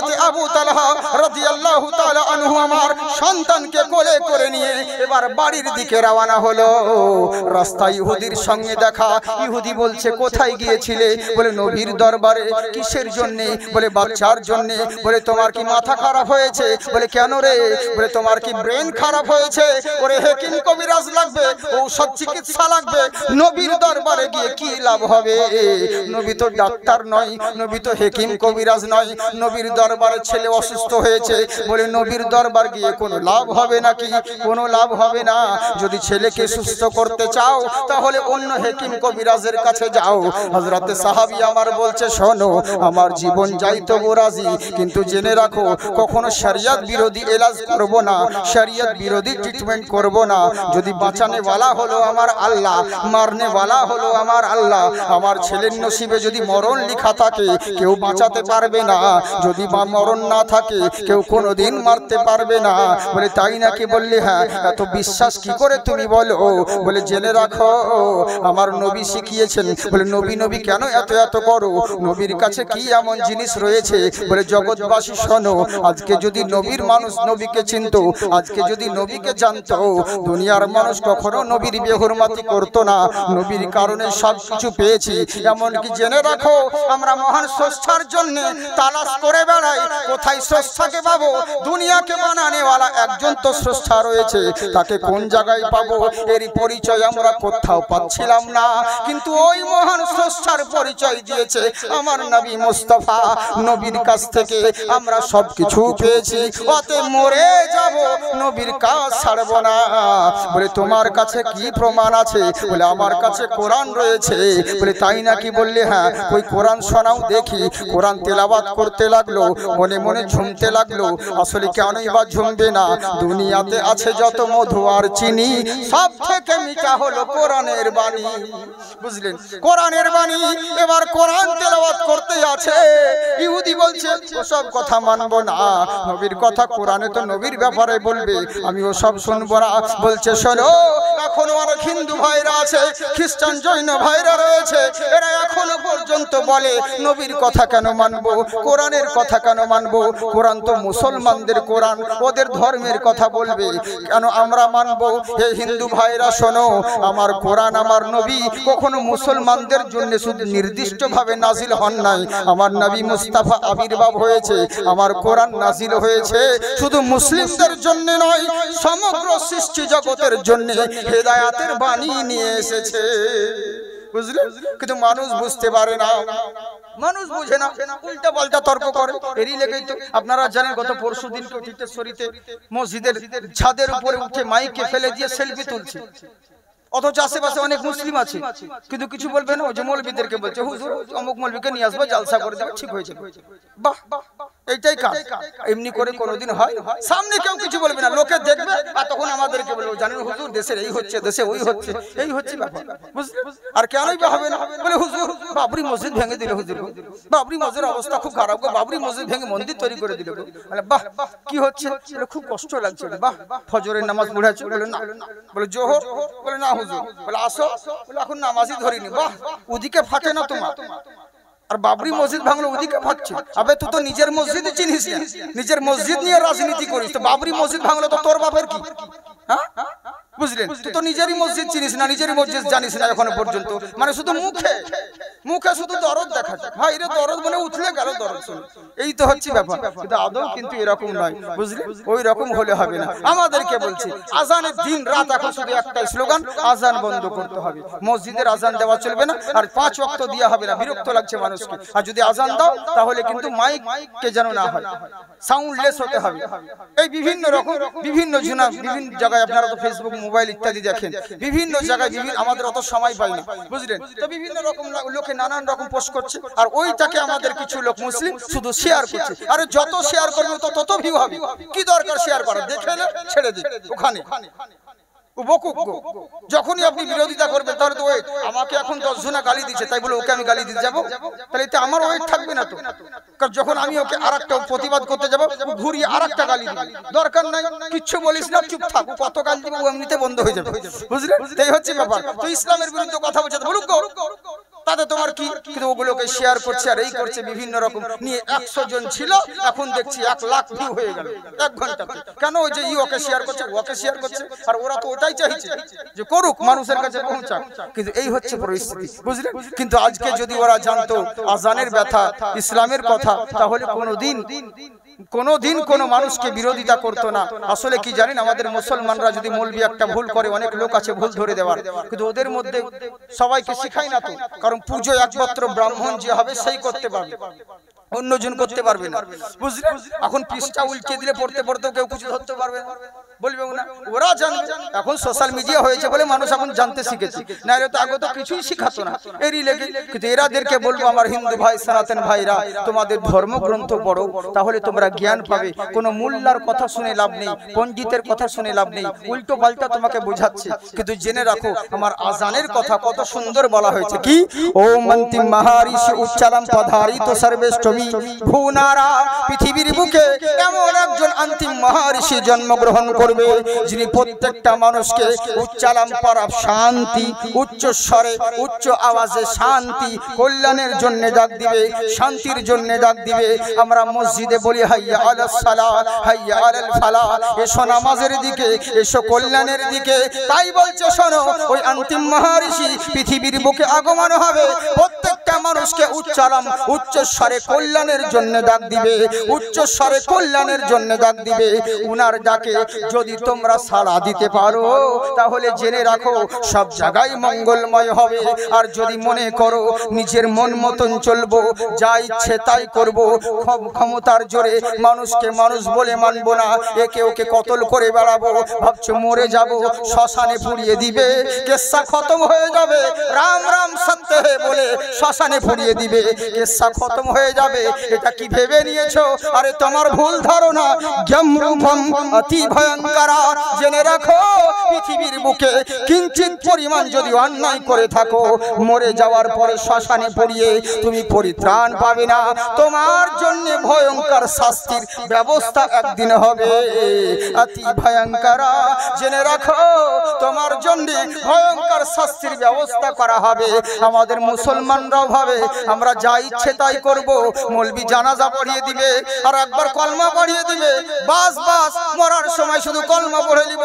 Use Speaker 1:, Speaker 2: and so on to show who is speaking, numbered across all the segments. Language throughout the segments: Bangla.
Speaker 1: হযরতে আবু তালহা রাদিয়াল্লাহু তাআলা আনহু আমার সন্তানকে কোলে করে নিয়ে এবার বাড়ির দিকে রওনা হলো। রাস্তায় ইহুদির সঙ্গে দেখা। ইহুদি বলছে কোথায় গিয়েছিলে? বলে নবীর দরবারে। কিসের জন্য? বলে বাচ্চার জন্য। বলে তোমার কি মাথা খারাপ হয়েছে? বলে কেন রে? বলে তোমার কি ব্রেন খারাপ হয়েছে? ওরে হেকিম কবিরাজ লাগবে, ঔষধ চিকিৎসা লাগবে। নবীর দরবারে গিয়ে কি লাভ হবে? নবী তো ডাক্তার নয়, নবী তো হেকিম কবিরাজ নয়। নবীর দরবারে ছেলে অসুস্থ হয়েছে, বলে নবীর দরবার গিয়ে কোনো লাভ হবে নাকি? কোনো লাভ হবে না। যদি ছেলেকে সুস্থ করতে চাও তাহলে অন্য হেকিম কবিরাজের কাছে যাও। হযরতে সাহাবী আমার বলছে শোনো, আমার জীবন যাই তবু রাজি, কিন্তু জেনে রাখো কখনো শরিয়ত বিরোধী এলাজ করব না, শরিয়ত বিরোধী ট্রিটমেন্ট করব না। যদি বাঁচানে ওয়ালা হলো আমার আল্লাহ, মারনে ওয়ালা হলো আমার আল্লাহ। আমার ছেলের নসিবে যদি মরণ লেখা থাকে কেউ বাঁচাতে পারবে না, যদি বা মরণ না থাকে কেউ কোনোদিন মারতে পারবে না। বলে তাই নাকি? বললি হ্যাঁ। এত বিশ্বাস কি করে তুমি বলো? বলে জেনে রাখো আমার নবী শিখিয়েছেন। বলে নবী নবী কেন এত এত করো? নবীর কাছে কি এমন জিনিস রয়েছে? বলে জগৎবাসী শোনো, আজকে যদি নবীর মানুষ নবীকে চিনত, আজকে যদি নবীকে জানতো, দুনিয়ার মানুষ কখনো নবীর বেহুরমাতি করতো না। নবীর কারণে সব কিছু পেয়েছি। এমনকি জেনে রাখো আমরা মহান স্রষ্টার জন্য তালাশ করে বেড়াই, কোথায় স্রষ্টাকে পাবো? দুনিয়াকে বানানেওয়ালা একজন তো স্রষ্টা রয়েছে, তাকে কোন জায়গায় পাবো? এর পরিচয় আমরা কোথাও পাচ্ছিলাম না, কিন্তু ওই মহান স্রষ্টার পরিচয় দিয়েছে আমার নবী মুস্তাফা। নবীর কাছ থেকে আমরা সব কিছু পেয়েছি, ওতে মরে যাব, নবীর কাজ ছাড়বো না। বলে তোমার কাছে কি প্রমাণ আছে? বলে আমার কাছে কোরআন রয়েছে। বলে তাই নাকি? বললে হ্যাঁ। ওই কোরআন শোনাও দেখি। কোরআন তেলাওয়াত করতে লাগলো, মনে মনে ঝুমতে লাগলো। আসলে কেনই বা ঝুমবে না? দুনিয়াতে আছে যত মধু আর চিনি, সব থেকে মিঠা হলো কোরআনের বাণী। বুঝলেন? কোরআনের বাণী। এবার কোরআন তেলাওয়াত করতে আছে। ইহুদি বলছে ওসব কথা মানবো না, নবীর কথা কোরআনে তো নবীর ব্যাপারে বলবে, আমি ওসব শুনবো না। বলছে শোনো, এখনো অনেক হিন্দু ভাইরা আছে, খ্রিস্টান জৈন ভাইরা রয়েছে, এরা এখনো পর্যন্ত বলে নবীর কথা কেন মানবো, কোরআনের কথা কেন মানবো? কোরআন তো মুসলমানদের কোরআন, ওদের ধর্মের কথা বলবে, কেন আমরা মানবো? হে হিন্দু ভাইরা শোনো, আমার কোরআন আমার নবী কখনো মুসলমানদের জন্য শুধু নির্দিষ্টভাবে নাজিল হন নাই। আমার নবী মুস্তাফা আবির্ভাব হয়েছে, আমার কোরআন নাজিল হয়েছে শুধু মুসলিমদের জন্য নয়, সমগ্র সৃষ্টি জগতের জন্য হেদায়েতের বাণী নিয়ে এসেছে। বুঝলেন? কিন্তু মানুষ বুঝতে পারে না, মানুষ বুঝে না, উল্টা পাল্টা তর্ক করে। এরই লেগেই তো আপনারা জানেন গত পরশুদিন তীর্থেশ্বরীতে মসজিদের ছাদের উপরে উঠে মাইকে ফেলে দিয়ে সেলফি তুলছে, অথচ আশেপাশে অনেক মুসলিম আছে, কিন্তু কিছু বলবে না। ওই যে মৌলবীদেরকে বলছে হুজুর অমুক মৌলবীকে নিয়ে আসবো, জালসা করে দেবে, ঠিক হয়েছে। বাহ, এইটাই কাজ। এমনি করে কোনোদিন হয়? সামনে কেউ কিছু বলবে না, লোকে দেখবে আর তখন আমাদেরকে বলবে জানেন হুজুর দেশের এই হচ্ছে, দেশে ওই হচ্ছে, এই হচ্ছে ব্যাপার। বুঝলেন? আর কেনই বা হবে না? বলে হুজুর বাবরি মসজিদ ভেঙে দিল, হুজুর বাবরি মসজিদের অবস্থা খুব খারাপ গো, বাবরি মসজিদ ভেঙে মন্দির তৈরি করে দিল। বলে বাহ, কি হচ্ছে? বলে খুব কষ্ট লাগছে। বাহ, ফজরের নামাজ পড়াচ্ছে? বলে না। বলে জোহর? বলে না হুজুর। বলে আসো? বলে এখন নামাজই ধরিনি। বাহ, ওদিকে ফাটে না তোমার, আর বাবরি মসজিদ ভাঙলো ওদিকে ফাটছে। আবে তুই তো নিজের মসজিদই চিনিস না, নিজের মসজিদ নিয়ে রাজনীতি করিস, তো বাবরি মসজিদ ভাঙলো তো তোর বাপের কি? হ্যাঁ, বুঝলেন? তুই তো নিজেরই মসজিদ চিনিস না, নিজেরই মসজিদ জানিস না এখনো পর্যন্ত, মানে শুধু মুখে মুখে শুধু দরদ দেখা যায়। ভাই রে দরদ মানে উঠলে গেল দরদ শুনে, এই তো হচ্ছে ব্যাপার। কিন্তু আদৌ কিন্তু এরকম নয়, বুঝলেন? ওই রকম হলে হবে না। আমাদেরকে বলছি আজানের দিন রাত এখন শুধু একটাই স্লোগান, আজান বন্ধ করতে হবে। মসজিদের আজান দেওয়া চলবে না, আর 5 ওয়াক্ত দেওয়া হবে না, বিরক্ত লাগছে মানুষকে। আর যদি আজান দাও তাহলে কিন্তু মাইককে যেন না হয়, সাউন্ডলেস হতে হবে। এই বিভিন্ন রকম বিভিন্ন জুনা বিভিন্ন জায়গায় আপনারা তো ফেসবুক মোবাইল ইত্যাদি দেখেন, বিভিন্ন জায়গায় বিভিন্ন, আমাদের অত সময় পাই না, বুঝলেন? তো বিভিন্ন রকম লোকে নানান রকম পোস্ট করছে, আর ওইটাকে আমাদের কিছু লোক মুসলিম শুধু শেয়ার করছে। আরে যত শেয়ার করবে তত ভিউ হবে, কি দরকার শেয়ার করার? দেখে না ছেড়ে দিন ওখানে। যখনই আপনি বিরোধিতা করবেন তাহলে তো ওয়েট, আমাকে এখন 10 জনা গালি দিচ্ছে তাই বলে ওকে আমি গালি দিতে যাবো? তাহলে এতে আমার ওয়েট থাকবে না তো। কারণ যখন আমি ওকে আরেকটা প্রতিবাদ করতে যাবো, ঘুরিয়ে আরেকটা গালি দিবে, দরকার নাই, কিচ্ছু বলিস না, চুপ থাক। কত গালি দিবে ও এমনিতে বন্ধ হয়ে যাবে, বুঝলেন? এই হচ্ছে ব্যাপার। তো ইসলামের বিরুদ্ধে কথা বলছে, বলুক গো, তাতে তোমার কি? কিন্তু ওগুলোকে শেয়ার করছে আর এই করছে বিভিন্ন রকম নিয়ে। 100 জন ছিল, এখন দেখছি 1 লাখ ভিউ হয়ে গেল 1 ঘন্টাতে। কেন? ওই যে ওকে শেয়ার করছে, ওকে শেয়ার করছে, আর ওরা তো ওটাই চাইছে যে করুক, মানুষের কাছে পৌঁছাক। কিন্তু এই হচ্ছে পরিস্থিতি, বুঝলেন? কিন্তু আজকে যদি ওরা জানতো আজানের ব্যথা, ইসলামের কথা, তাহলে কোনোদিন কোনো মানুষকে বিরোধিতা করতো না। আসলে কি জানেন, আমাদের মুসলমানরা যদি মৌলবি একটা ভুল করে, অনেক লোক আছে ভুল ধরে দেওয়ার, কিন্তু ওদের মধ্যে সবাইকে শিখায় না তো। কারণ পুজো একমাত্র ব্রাহ্মণ যে হবে সেই করতে পারবে, অন্যজন করতে পারবে না, বুঝলেন? এখন পৃষ্ঠা উল্টে দিলে পড়তে পড়তেও কেউ কিছু ধরতে পারবে না, বলবে না। ওরা জানবে, এখন সোশ্যাল মিডিয়া হয়েছে বলে মানুষ এখন জানতে শিখেছে, না হলে তো আগে তো কিছুই শিখাতো না, এরই লেগে। কিন্তু এরাদেরকে বলবো, আমার হিন্দু ভাই, সনাতন ভাইরা, তোমাদের ধর্মগ্রন্থ পড়ো, তাহলে তোমরা জ্ঞান পাবে। কোনো মোল্লার কথা শুনে লাভ নেই, পণ্ডিতের কথা শুনে লাভ নেই, উল্টো পাল্টা তোমাকে বোঝাচ্ছে। কিন্তু জেনে রাখো, আমার আজানের কথা কত সুন্দর বলা হয়েছে। কি? ওম অন্তিম মহারিষি উচ্চারণ পধারিত সর্বেষ্টমী ভূনারা। পৃথিবীর বুকে এমন একজন অন্তিম মহারিষি জন্মগ্রহণ করবে, যিনি প্রত্যেকটা মানুষকে উচ্চারণ পরা শান্তি, উচ্চ স্বরে, উচ্চ আওয়াজে শান্তি, কল্যাণের জন্য ডাক দিবে, শান্তির জন্য ডাক দিবে। আমরা মসজিদে বলি হাইয়া আলাস সালাহ, হাইয়া আলাল ফালাহ, এসো নামাজের দিকে, এসো কল্যাণের দিকে। তাই বলছে, শোনো, ওই অন্তিম মহারিষি পৃথিবীর বুকে আগমন হবে, প্রত্যেকটা মানুষকে উচ্চারণ, উচ্চ স্বরে কল্যাণের জন্য ডাক দিবে, উচ্চ স্বরে কল্যাণের জন্য ডাক দিবে। উনার ডাকে যদি তোমরা সাড়া দিতে পারো, তাহলে জেনে রাখো সব জায়গায় মঙ্গলময় হবে। আর যদি মনে করো নিজের মন মতন চলবো, যা ইচ্ছে তাই করব, ক্ষমতার জোরে মানুষকে মানুষ বলে মানবো না, একে ওকে কতল করে বেড়াবো, ভাবছো মরে যাব, শ্মশানে পুড়িয়ে দিবে, কেসা খতম হয়ে যাবে, রাম রাম সত্য হে বলে শ্মশানে পুড়িয়ে দিবে, কেসা খতম হয়ে যাবে। এটা কি ভেবে নিয়েছো? আরে তোমার ভুল ধারণা। জ্ঞামরূপম অতি ভয়ঙ্কর। জেনে রাখো, পৃথিবীর বুকে কিঞ্চিত পরিমাণ যদি অন্যায় করে থাকো, মরে যাওয়ার পরে শ্মশানে পড়িয়ে তুমি পরিত্রাণ পাবে না। তোমার জন্য ভয়ঙ্কর শাস্তির ব্যবস্থা একদিন হবে, অতি ভয়ঙ্কর। জেনে রাখো, তোমার জন্য ভয়ঙ্কর শাস্তির ব্যবস্থা করা হবে। আমাদের মুসলমানরাও ভাবে আমরা যা ইচ্ছে তাই করব, মৌলবি জানাজা পড়িয়ে দিবে আর একবার কলমা পড়িয়ে দিবে, বাস বাস, মরার সময় শুধু কলমা পড়ে নিব।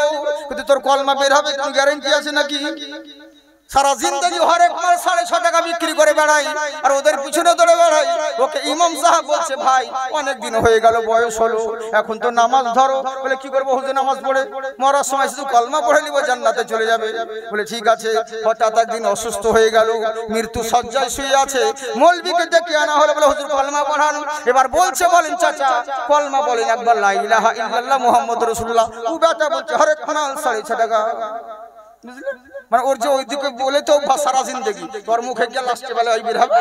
Speaker 1: কিন্তু তোর কলমা বের হবে কোনো গ্যারান্টি আছে নাকি? সারা জিন্দগি হরেক মাল 6.5 টাকা বিক্রি করে বেড়াই, আর ওদের পিছনে ধরে বেড়াই। ওকে ইমাম সাহেব বলছে, ভাই অনেক দিন হয়ে গেল, বয়স হলো, এখন তো নামাজ ধরো। বলে কি করবো হুজুর? নামাজ পড়ে মরার সময় শুধু কলমা পড়ে নিব, জান্নাতে চলে যাবে। বলে ঠিক আছে। হঠাৎ একদিন অসুস্থ হয়ে গেল, মৃত্যু শয্যায় শুয়ে আছে, মৌলবিকে ডেকে আনা হলো, বলে হুজুর কলমা পড়ান। এবার বলছে, বলেন চাচা কলমা বলেন একবার, লা ইলাহা ইল্লাল্লাহ মুহাম্মাদুর রাসূলুল্লাহ। ও বেটা বলছে হরেক মাল 6.5 টাকা। বুঝলেন? মানে ওর যে ওইদিকে বলে তো সারা জিন্দগি, তোর মুখে গিয়ে লাস্টে বেলা ওই বের হবে,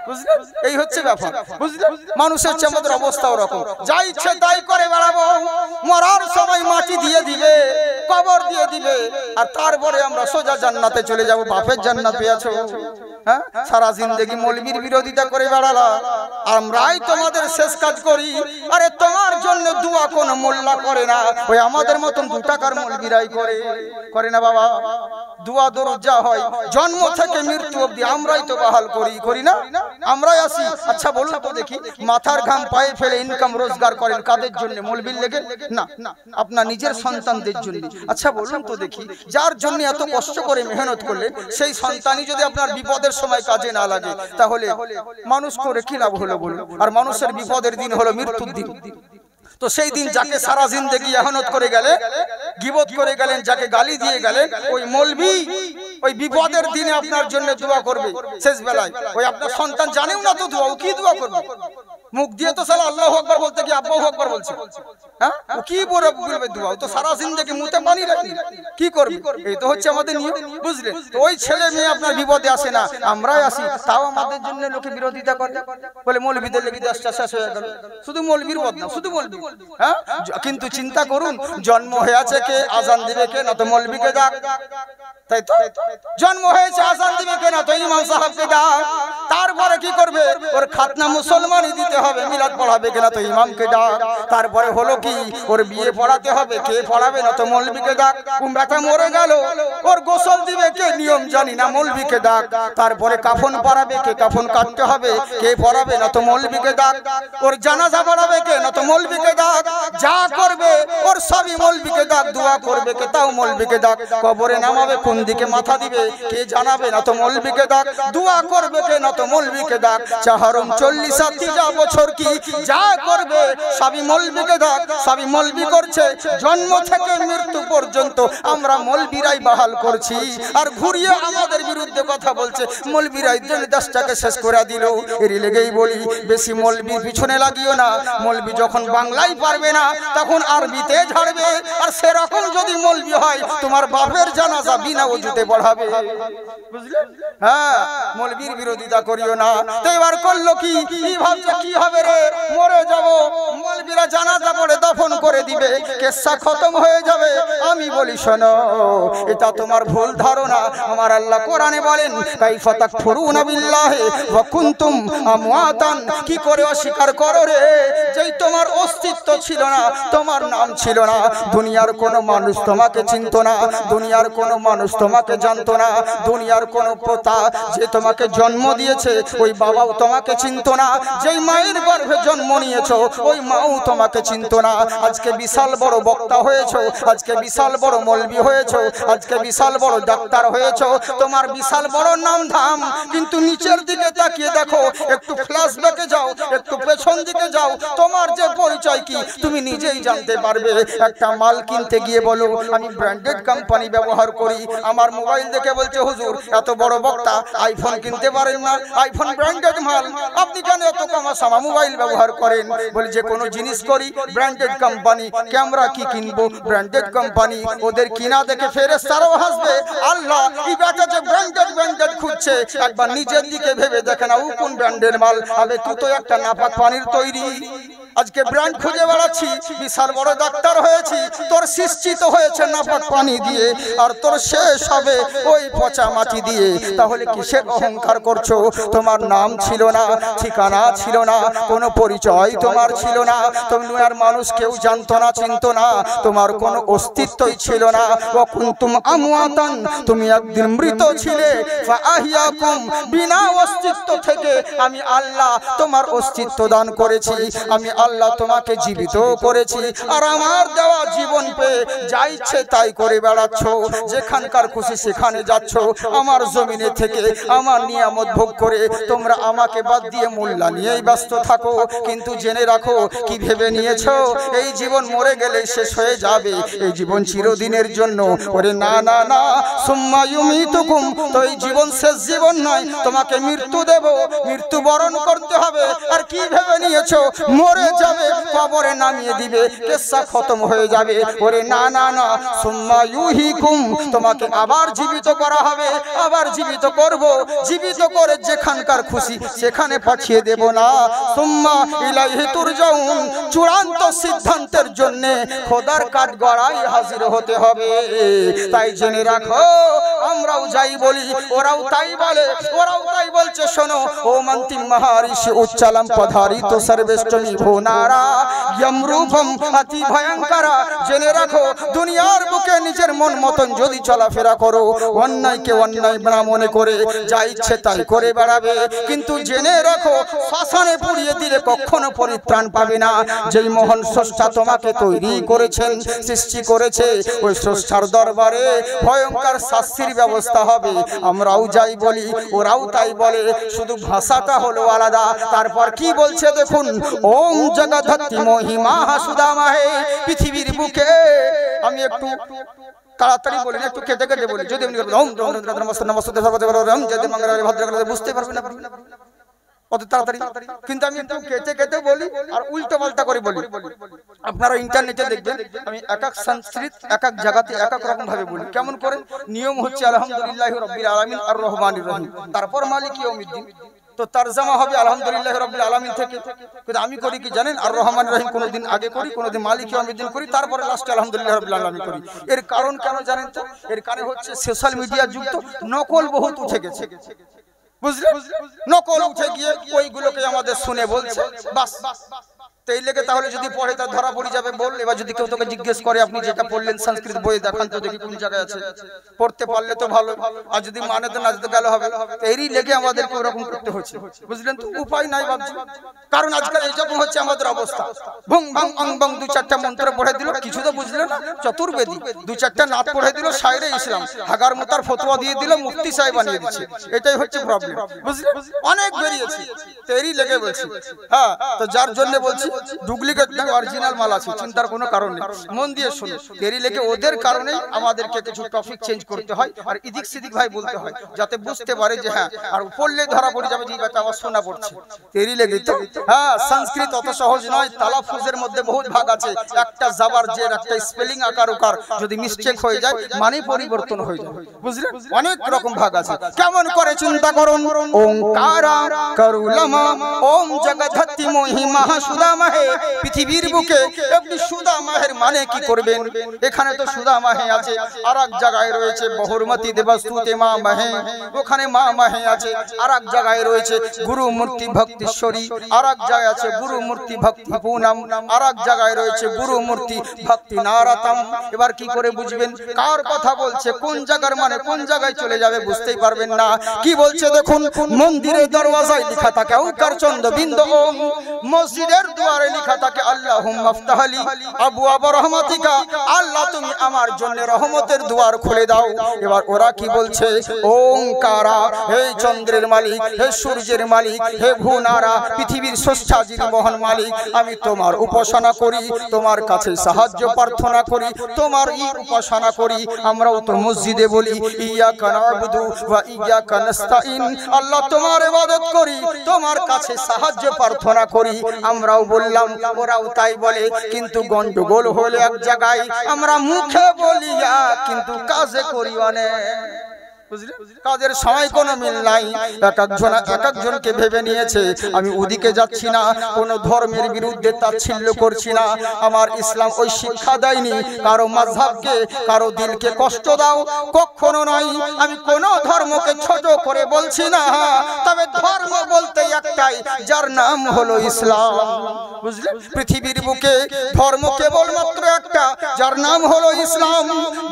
Speaker 1: বুঝলেন? এই হচ্ছে ব্যাপার, বুঝলেন? মানুষের চেয়ে আমাদের অবস্থা ওরকম, যা ইচ্ছে তাই করে বেড়াবো, মরার সময় মাটি দিয়ে দিবে, কবর দিয়ে দিবে, আর তারপরে আমরা সোজা জান্নাতে চলে যাব। বাপের জান্নাত পেয়েছো? হ্যাঁ, সারা জিন্দগি মৌলবীর বিরোধিতা করে বেড়ালা, আমরাই তোমাদের শেষ কাজ করি। আরে তোমার জন্য দোয়া কোন মোল্লা করে না, ওই আমাদের মতন 2 টাকার মৌলবীরাই করে না বাবা। দোয়া দরুদ যা হয় জন্ম থেকে মৃত্যু অবধি আমরাই তো বহাল করি না, আমরাই আসি। আচ্ছা বলুন তো দেখি, মাথার ঘাম পায়ে ফেলে ইনকাম রোজগার করেন কাদের জন্য? মৌলবীর লেগে না, আপনার নিজের সন্তানদের জন্য। আচ্ছা বলুন তো দেখি, যার জন্য এত কষ্ট করে মেহনত করলেন, সেই সন্তানই যদি আপনার বিপদের সময় কাজে না লাগে, তাহলে মানুষ করে কি লাভ হলো বলুন? আর মানুষের বিপদের দিন হলো মৃত্যুর দিন। তো সেই দিন যাকে সারা জিন্দগি ইহানত করে গেলেন, গীবত করে গেলেন, যাকে গালি দিয়ে গেলেন, ওই মৌলবি ওই বিপদের দিনে আপনার জন্য দোয়া করবে শেষ বেলায়। ওই আপনার সন্তান জানেও না তো দোয়া, ও কি দোয়া করবে? মুখ দিয়ে তো সালা আল্লাহু আকবার বলতে কি আব্বাহু আকবার বলছে, হ্যাঁ? ও কি বলবে দোয়া? ও তো সারা জিন্দগি মুতে পানি রাখি, কি করবে? এই তো হচ্ছে আমাদের নিয়ম, বুঝলে? তো ওই ছেলে মেয়ে আপনার বিপদে আসে না, আমরাই আসি, তাও আমাদের জন্য লোকে বিরোধিতা করে, বলে মৌলবীদের লেগে দেশটা শেষ হয়ে গেল, শুধু মৌলবীর বদনাম, শুধু মৌলবী। হ্যাঁ, কিন্তু চিন্তা করুন, জন্ম হয়েছে কে, আজান দিবে কে? না তো মৌলবীকে ডাক, তাই তো? জন্ম হয়েছে, আজান দিবে কে? না তো ইমাম সাহেবকে ডাক। তারপরে কি করবে? ওর খাতনা মুসলমানই দিতে হবে, মিলাদ পড়াবে কিনা তো ইমামকে ডাক। তারপরে হলো কি, ওর বিয়ে পড়াতে হবে, কে পড়াবে না তো মৌলবীকে ডাক। বেটা মরে গেল, ওর গোসল দিবে কে নিয়ম জানি না, মৌলবীকে ডাক। তারপরে কাফন পরাবে কে, কাফন কাটতে হবে, কে পরাবে না তো মৌলবীকে ডাক। ওর জানাজা পড়াবে কে না তো মৌলবীকে ডাক। যা করবে ওর সবই মৌলবীকে ডাক। দোয়া করবে কে তাও মৌলবীকে ডাক। কবরে নামাবে কোন দিকে মাথা দিবে কে জানাবে না তো মৌলবীকে ডাক। দোয়া করবে কে না তো মৌলবীকে ডাক। চাহারম 40 বছর কি যা করবে সবই মৌলবীকে ডাক। সবই মৌলবী করছে, জন্ম থেকে মৃত্যু পর্যন্ত আমরা মৌলবীরাই বাহাল করছি। আর ঘুরিয়ে আমাদের বিরুদ্ধে কথা বলছে, মৌলবীরাই দেশটাকে শেষ করে দিল। এর লেগেই বলি, বেশি মৌলবীর পিছনে লাগিও না। মৌলবী যখন বাংলায় পারবে না তখন আরবিতে ঝাড়বে। আর সেরকম যদি মৌলবী হয়, তোমার বাপের জানাজা বিনা ওযুতে পড়াবে। বুঝলে? হ্যাঁ, মৌলবীর বিরোধিতা করিও না। তো এবার করলো কি, ভাবছে কি হবে রে, মরে যাব, মৌলবীরা জানাজা পড়ে দফন করে দিবে, কিসসা খতম হয়ে যাবে। আমি বলি শোনো, এটা তোমার ভুল ধারণা। আমার আল্লাহ কোরআনে বলেন, কাইফা তাকফুরুনা বিল্লাহি ওয়া কুনতুম আমওয়াতান, কি করে অস্বীকার করো রে, যেই তোমার অস্তিত্ব ছিল না, তোমার নাম ছিল না, দুনিয়ার কোনো মানুষ তোমাকে চিনতো না, দুনিয়ার কোনো মানুষ তোমাকে জানতো না, দুনিয়ার কোনো পিতা যে তোমাকে জন্ম দিয়েছে ওই বাবাও তোমাকে চিনতো না, যেই মায়ের গর্ভে জন্ম নিয়েছো ওই মাও তোমাকে চিনতো না। আজকে বিশাল বড় বক্তা হয়েছো, আজকে বিশাল বড় মৌলবী হয়েছো, আজকে বিশাল বড় ডাক্তার হয়েছো, তোমার বিশাল বড় নাম ধাম, কিন্তু নিচের দিকে তাকিয়ে দেখো, একটু ফ্ল্যাশব্যাকে যাও, একটু পেছন দিকে যাও, তোমার যে পরিচয় কি তুমি নিজেই জানতে পারবে। একটা মাল কিনতে গিয়ে বলো আমি ব্র্যান্ডেড কোম্পানি ব্যবহার করি, আমার মোবাইল দেখে বলছে হুজুর এত বড় বক্তা আইফোন কিনতে পারেন না, আইফোন ব্র্যান্ডেড মাল, আপনি কেন এত কমাসামা মোবাইল ব্যবহার করেন? বলি যে কোনো জিনিস করি ব্র্যান্ডেড কোম্পানি, ক্যামেরা কি কিনবো ব্র্যান্ডেড কোম্পানি, ওদের কিনা দেখে ফেরেশতারাও হাসবে, আল্লাহ এই বেটা যে ব্র্যান্ডেড খুঁজছে, একবার নিজের দিকে ভেবে দেখে না ও কোন ব্র্যান্ডের মাল। আবে তুই তো একটা নাপাক পানির তৈরি, আজকে ব্র্যান্ড খুঁজে বেড়াচ্ছি, বিশাল বড় ডাক্তার হয়েছি, তোর সৃষ্টিত হয়েছে নাপাক পানি দিয়ে, আর তোর শেষ হবে ওই পচা মাটি দিয়ে। তাহলে কিসের অহংকার করছো? তোমার নাম ছিল না, ঠিকানা ছিল না, কোনো পরিচয় তোমার ছিল না, দুনিয়ার মানুষ কেউ জানতো না, চিনতো না, তোমার কোনো অস্তিত্বই ছিল না। ওয়া কুনতুম আমওয়াতান, তুমি একদিন মৃত ছিলে, ফাআহিয়াকুম, বিনা অস্তিত্ব থেকে আমি আল্লাহ তোমার অস্তিত্ব দান করেছি, আমি আল্লাহ তোমাকে জীবিত করেছি। আর আমার দেওয়া জীবন পেয়ে যা ইচ্ছে তাই করে বেড়াচ্ছ, যেখানকার খুশি সেখানে যাচ্ছ, আমার জমিনে থেকে আমার নিয়ামত ভোগ করে তোমরা আমাকে বাদ দিয়ে মোল্লা নিয়েই ব্যস্ত থাকো। কিন্তু জেনে রাখো, কি ভেবে নিয়েছো এই জীবন মরে গেলে শেষ হয়ে যাবে, এই জীবন চিরদিনের জন্য? ওরে না না না, সুম্মা ইউমিতুকুম, তো এই জীবন শেষ জীবন নয়, তোমাকে মৃত্যু দেব, মৃত্যু বরণ করতে হবে। আর কি ভেবে নিয়েছো মরে যাবে, কবরে নামিয়ে দিবে, কিসসা খতম হয়ে যাবে? ওরে না না না, সুম্মা ইউহিকুম, তোমাকে আবার জীবিত করা হবে, আবার জীবিত করব, জীবিত করে যেখানকার খুশি সেখানে পাঠিয়ে দেব না। সুম্মা ইলাইহি তুরজাউন, চূড়ান্ত সিদ্ধান্তের জন্য খোদার কাঠগড়ায় হাজির হতে হবে। তাই জেনে রাখো, আমরাও যাই বলি ওরাও তাই বলে, ওরাও তাই বলছে। শোনো ও মন্তিম মহারিষি উচ্চালম পধারিত সর্বেষ্টমী ভুনারা ইয়মরূপম অতি ভয়ঙ্করা। জেনে রাখো, দুনিয়ার বুকে নিজের মন মতন যদি চলাফেরা করো, অন্যায়কে অন্যায় না মনে করে যা ইচ্ছে তাই করে বেড়াবে, কিন্তু জেনে রাখো শ্মশানে পুড়িয়ে দিলে কখনো পরিত্রাণ পাবে না। যেই মহান স্রষ্টা তোমাকে তৈরি করেছেন, সৃষ্টি করেছে, ওই স্রষ্টার দরবারে ভয়ঙ্কর শাস্তির ব্যবস্থা হবে। আমরাও যাই বলি ওরাও তাই বলে, শুধু ভাষাটা হলো আলাদা। তারপর কি বলছে দেখুন, ওম জগদ্ধি মহিমা সুদামাহে, পৃথিবীর বুকে, আমি একটু তাড়াতাড়ি বলি না, একটু কেটে কেটে বলি, যদি ওম যদি মঙ্গল বুঝতে পারবেন না অত তাড়াতাড়ি, কিন্তু আমি একটু কেটে কেটে বলি আর উল্টো পাল্টা করে বলি। আপনারা ইন্টারনেটে দেখবেন আমি এক এক সংস্কৃত এক এক জায়গাতে এক এক রকম ভাবে বলি। কেমন করে? নিয়ম হচ্ছে আলহামদুলিল্লাহি রাব্বিল আলামিন আর রহমানির রহিম, তারপর মালিকি ইয়াউমিদ্দিন, তো তারজামা হবে আলহামদুলিল্লাহি রাব্বিল আলামিন থেকে। কিন্তু আমি করি কি জানেন, আর রহমান রহিম কোনোদিন আগে করি, কোনোদিন মালিকি ইয়াউমিদ্দিন করি, তারপরে লাস্টে আলহামদুলিল্লাহি রাব্বিল আলামিন করি। এর কারণ কেন জানেন তো? এর কারণ হচ্ছে সোশ্যাল মিডিয়ার যুগ, তো নকল বহুত উঠে গেছে। বুঝলে, নকল উঠে গিয়ে ওইগুলোকে আমাদের শুনে বলছে বাস। তো এই লেগে তাহলে যদি পড়ে তা ধরা পড়ে যাবে বল। এবার যদি কেউ তোকে জিজ্ঞেস করে আপনি যেটা পড়লেন সংস্কৃত বইয়ে দেখান তো দেখি কোন জায়গায় আছে, পড়তে পারলে তো ভালো, আর যদি মানে তো নাচতে গেলে হবে। এরই লেগে আমাদেরকে ওরকম করতে হচ্ছে, বুঝলেন তো, উপায় নাই ভাবছি। কারণ আজকাল এইরকম হচ্ছে আমাদের অবস্থা, ভং ভং অং বং দু চারটা মন্ত্র পড়ে দিল, কিছু তো বুঝলে না, চতুর্বেদী দু চারটা নাত পড়ে দিল, শায়রে ইসলাম হাগার মুতার ফতোয়া দিয়ে দিল, মুফতি সাহেব বানিয়ে দিচ্ছে। এটাই হচ্ছে প্রবলেম, বুঝলে, অনেক বেরিয়েছে। তো এরই লেগে বলছি, হ্যাঁ, তো যার জন্য বলছি ডুপ্লিকেট না, অরিজিনাল মাল আছে, চিন্তার কোনো কারণ নেই, মন দিয়ে শুনুন। দেরি লেগে ওদের কারণেই আমাদেরকে কিছু টপিক চেঞ্জ করতে হয়, আর এদিক সেদিক ভাই বলতে হয়, যাতে বুঝতে পারে যে হ্যাঁ, আর পড়লে ধরা পড়ে যাবে যে কথা আমার শোনা পড়ছে। দেরি লেগে তো হ্যাঁ, সংস্কৃত অত সহজ নয়, তালাফুজের মধ্যে বহুত ভাগ আছে, একটা জাবার জের, একটা স্পেলিং আকার উকার যদি মিস্টেক হয়ে যায় মানে পরিবর্তন হয়ে যায়, বুঝলেন, অনেক রকম ভাগ আছে। কেমন করে চিন্তা করুন, ওংকারা করুলামা ওম জগদ্ধি মহিমা সুদামাহে, পৃথিবীর বুকে আপনি সুদামাহের মানে কি করবেন? এখানে তো সুদামাহে আছে, আর এক জায়গায় রয়েছে বহুরমতি দেবস্তুতে মা মাহে, ওখানে মা মাহে আছে, আর এক জায়গায় রয়েছে গুরু মূর্তি ভক্তিশ্বরী, আর এক জায়গায় আছে গুরু মূর্তি ভক্তি পুনম, আর এক জায়গায় রয়েছে গুরু মূর্তি ভক্তি নারাতম। এবার কি করে বুঝবেন কার কথা বলছে, কোন জায়গার মানে কোন জায়গায় চলে যাবে বুঝতেই পারবেন না। কি বলছে দেখুন, মন্দিরের দরওয়াজায় লেখা থাকে ঔকার চন্দ্র বিন্দু ওম, মসজিদের দুয়ারে লেখা থাকে আল্লাহুম্মা ফতাহলি আবওয়াব রহমাতিকা, আল্লাহ তুমি আমার জন্য রহমতের দুয়ার খুলে দাও। এবার ওরা কি বলছে, ওংকারা, হে চন্দ্রের মালিক, হে সূর্যের মালিক, হে ভুনারা, পৃথিবীর স্রষ্টা যিনি মহান মালিক, আমি তোমার উপাসনা করি, তোমার কাছে সাহায্য প্রার্থনা করি, তোমার উপাসনা করি। আমরাও তো মসজিদে বলি ইয়াকা না'বুদু ওয়া ইয়াকা নাস্তাইন, আল্লাহ তোমার ইবাদত করি, তোমার কাছে সাহায্য প্রার্থনা করি। আমরাও বললাম, ওরাও তাই বলে, কিন্তু গন্ডগোল হলে এক জায়গায়, আমরা মুখে বলিয়া কিন্তু কাজে করি অনেক, কাজের সময় কোনো মিল নাই। এক একজনকে ভেবে নিয়েছে আমি ওদিকে যাচ্ছি না, কোন ধর্মের বিরুদ্ধে তাচ্ছিল্য করছি না, আমার ইসলাম ওই শিক্ষা দেয়নি কারো মাযহাবকে, কারো দিলকে কষ্ট দাও, কখনো নয়। আমি কোন ধর্মকে ছোট করে বলছি না, তবে ধর্ম বলতে একটাই, যার নাম হলো ইসলাম, বুঝলে, পৃথিবীর বুকে ধর্ম কেবলমাত্র একটা, যার নাম হলো ইসলাম।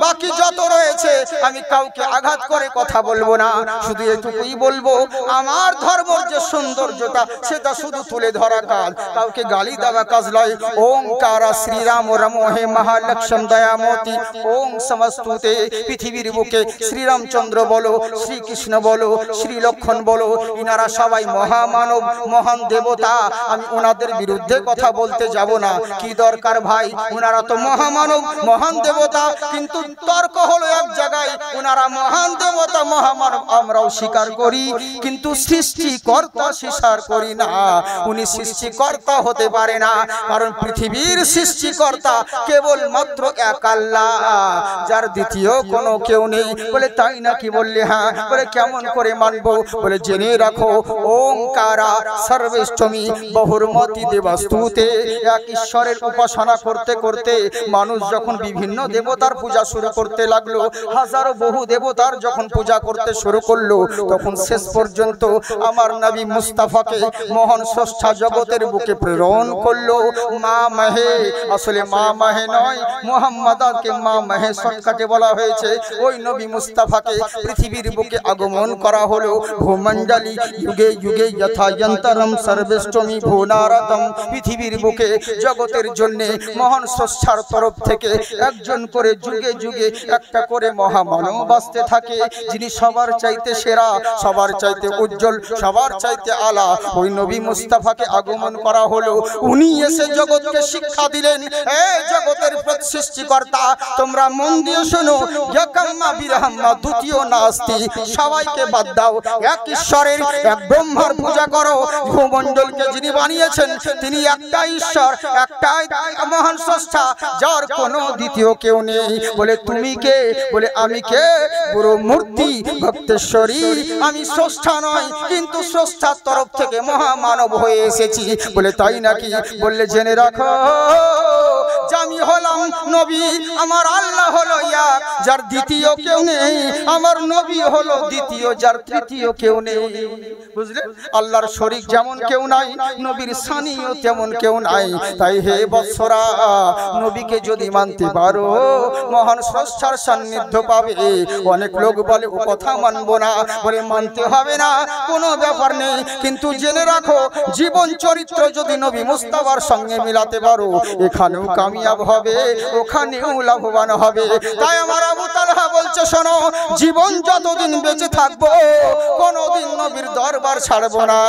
Speaker 1: বাকি যত রয়েছে আমি কাউকে আঘাত করে কথা বলবো না, শুধু এটুকুই বলবো আমার ধর্মের যে সৌন্দর্যটা সেটা শুধু তুলে ধরা কাজ, কাউকে গালি দেওয়া কাজ নয়। ওংকারা শ্রীরাম রমোহে মহালক্ষ্ম দয়ামতি ওং সমস্তুতে, পৃথিবীর বুকে শ্রীরামচন্দ্র বলো, শ্রীকৃষ্ণ বলো, শ্রী লক্ষণ বলো, ইনারা সবাই মহামানব, মহান দেবতা। আমি ওনাদের বিরুদ্ধে কথা বলতে যাব না, কি দরকার ভাই, ওনারা তো মহামানব, মহান দেবতা, কিন্তু তর্ক হলো এক জায়গায়, ওনারা মহান দেবতা, মহামানব আমরাও স্বীকার করি, কিন্তু সৃষ্টিকর্তা স্বীকার করি না। উনি সৃষ্টিকর্তা হতে পারে না, কারণ পৃথিবীর সৃষ্টিকর্তা কেবলমাত্র এক আল্লাহ, যার দ্বিতীয় কোনো কেউ নেই। বলে তাই নাকি? বললে হ্যাঁ। বলে কেমন করে মানবো? বলে জেনে রাখো, ওংকারা সর্বেষ্টমী বহুরমতি দেবস্তুতে, এক ঈশ্বরের উপাসনা করতে করতে মানুষ যখন বিভিন্ন দেবতার পূজা শুরু করতে লাগলো, হাজারো বহু দেবতার যখন পূজা করতে শুরু করলো, তখন শেষ পর্যন্ত আমার নবী মুস্তাফাকে মহান স্রষ্টা জগতের বুকে প্রেরণ করলো মা মাহে। আসলে মা মাহে নয়, মুহাম্মাদাকে মা মাহে শর্টকাটে বলা হয়েছে। ওই নবী মুস্তাফাকে পৃথিবীর বুকে আগমন করা হলো। ভূমণ্ডলী যুগে যুগে যথা যন্তরম সর্বেষ্টমী ভূনারতম, পৃথিবীর বুকে জগতের জন্য মহান স্রষ্টার তরফ থেকে একজন করে যুগে যুগে একটা করে মহামানব বাঁচতে থাকে, যিনি সবার চাইতে সেরা, সবার চাইতে উজ্জ্বল, সবার চাইতে আলা। ওই নবী মুস্তাফাকে আগমন করা হলো। উনি এসে জগৎকে শিক্ষা দিলেন, এই জগতের সৃষ্টিকর্তা তোমরা মন দিয়ে শোনো, ইয়াকাম্মা বিরহাম্মা দ্বিতীয় নাস্তি, সবাইকে বাদ দাও, এক ঈশ্বরের, এক ব্রহ্মার পূজা করো। ভূমণ্ডলকে যিনি বানিয়েছেন তিনি একটাই ঈশ্বর, একটাই মহান স্রষ্টা, যার কোনো দ্বিতীয় কেউ নেই। বলে তুমি কে? বলে আমি কে? গুরু মূর্তি ভক্তেশ্বরী, আমি স্রষ্টা নয়, কিন্তু স্রষ্টার তরফ থেকে মহামানব হয়ে এসেছি। বলে তাই নাকি? বললে জেনে রাখো, যে আমি হলাম নবী, আমার আল্লাহ হলো এক, যার দ্বিতীয় কেউ নেই, আমার নবী হলো দ্বিতীয়, যার তৃতীয় কেউ নেই। বুঝলে? আল্লাহর শরীক যেমন কেউ নাই, নবীর সানিও তেমন কেউ নাই। তাই হে বৎসরা, নবীকে যদি মানতে পারো মহান স্রষ্টার সান্নিধ্য পাবে। অনেক লোক বলে ও কথা মানবো না, বলে মানতে হবে না, কোনো ব্যাপার নেই, কিন্তু জেনে রাখো জীবন চরিত্র যদি নবী মুস্তাফার সঙ্গে মিলাতে পারো, এখানেও কামিয়াব হবে, ওখানেও লাভবান হবে। তাই আমার আবু তালহা বলছে, শোনো, জীবন যতদিন বেঁচে থাকবো কোনোদিন নবীর দরবার ছাড়বো না।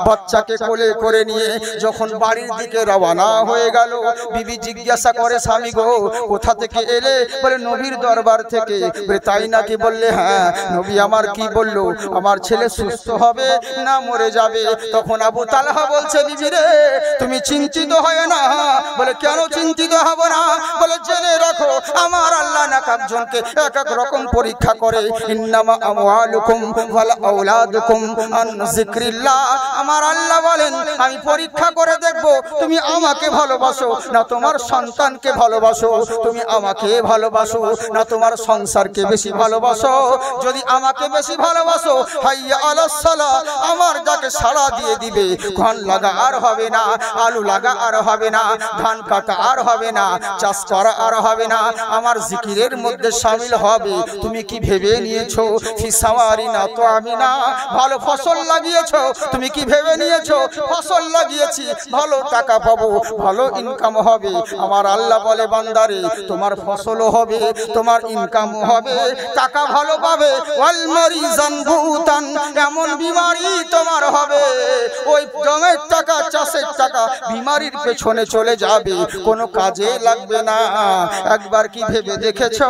Speaker 1: বাচ্চাকে কোলে করে নিয়ে যখন বাড়ির দিকে রওনা হয়ে গেল, বিবি জিজ্ঞাসা করে, স্বামী গো কোথা থেকে এলে? বলে নবীর দরবার থেকে। বলে তাই নাকি? বললে হ্যাঁ। নবী আমার কি বললো? আমার ছেলে সুস্থ হবে না মরে যাবে। তখন আবু তালহা বলছে, বিবি রে তুমি চিন্তিত হয় না। বলে কেন চিন্তিত হব না? বলে জেনে রাখো আমার আল্লাহ না একজনকে এক এক রকম পরীক্ষা করে। ইন্নামা আমওয়ালুকুম ওয়াল আওলাদুকুম আন যিকরিল্লাহ। আমার আল্লাহ বলেন আমি পরীক্ষা করে দেখব তুমি আমাকে ভালোবাসো না তোমার সন্তানকে ভালোবাসো, তুমি আমাকে ভালোবাসো না তোমার সংসারকে বেশি ভালোবাসো। যদি আমাকে বেশি ভালোবাসো, হাইয়া আলাস সালাহ, আমার যাকে সাড়া দিয়ে দিবে, ধান লাগা আর হবে না, আলু লাগা আর হবে না, ধান কাটা আর হবে না, চাষ করা আর হবে না, আমার জিকিরের মধ্যে শামিল হবে। তুমি কি ভেবে নিয়েছো ফিসাওয়ারি না তো আমি না? ভালো ফসল লাগিয়েছো, তুমি কি ভেবে নিয়েছো ফসল লাগিয়েছি ভালো টাকা পাবো, ভালো ইনকাম হবে? আমার আল্লাহ বলে, বান্দারে তোমার ফসলও হবে, তোমার ইনকামও হবে, টাকা ভালো পাবে। ওয়াল মারিজান বুতান, এমন বিমারি তোমার হবে ওই জমের টাকা, চাষের টাকা বিমারির পেছনে চলে যাবে, কোনো কাজে লাগবে না। একবার কি ভেবে দেখেছো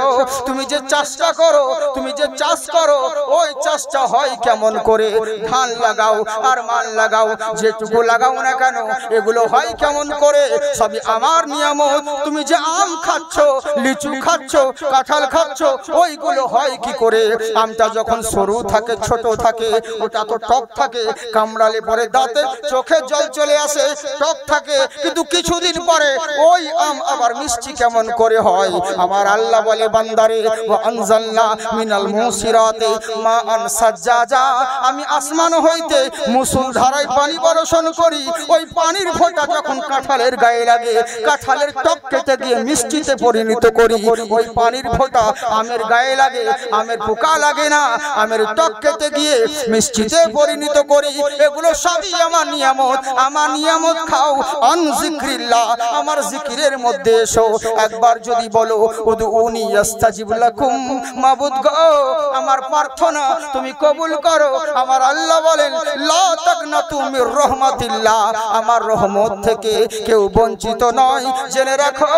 Speaker 1: তুমি যে চাষটা করো, তুমি যে চাষ করো, ওই চাষটা হয় কেমন করে? ধান লাগাও আর মাল লাগাও, যেটুকু লাগাও না কেন এগুলো হয় কেমন করে? সবই আমার নিয়ামত। তুমি যে আম খাচ্ছ, লিচু খাচ্ছ, কাঁঠাল খাচ্ছ, ওইগুলো হয় কি করে? আমটা যখন সরু থাকে, ছোট থাকে, ওটা তো টক থাকে, কামড়ালে পরে দাঁতে চোখে জল চলে আসে, টক থাকে, কিন্তু কিছুদিন পরে ওই আম আবার মিষ্টি কেমন করে হয়? আমার আল্লাহ বলে, বান্দারে ওয়া আনজালনা মিনাল মুসিরাতি মাআন সাজ্জাজা, আমি আসমান হইতে মুষলধারায় পানি বর্ষণ করি, ওই পানির ফোঁটা যখন কাঁঠালের গায়ে লাগে, কাঁঠালের টক কেটে দিয়ে মিষ্টিতে পরিণত করি, ওই পানির ফোঁটা আমের গায়ে লাগে, আমের পোকা লাগে না, আমের টক কেটে গিয়ে মিষ্টিতে পরিণত করি। এগুলো সবই আমার নিয়ামত। আমার নিয়ামত খাও, আন যিকরিল্লাহ, আমার জিকিরের মধ্যে এসো। একবার যদি বলো উদউনি আস্তাজিব লাকুম, মাবুদ গো আমার প্রার্থনা তুমি কবুল করো। আমার আল্লাহ বলেন, লা তাকনাতু মির রাহমাতিল্লাহ, আমার রহমত থেকে কেউ বঞ্চিত নয়। জেনে রাখো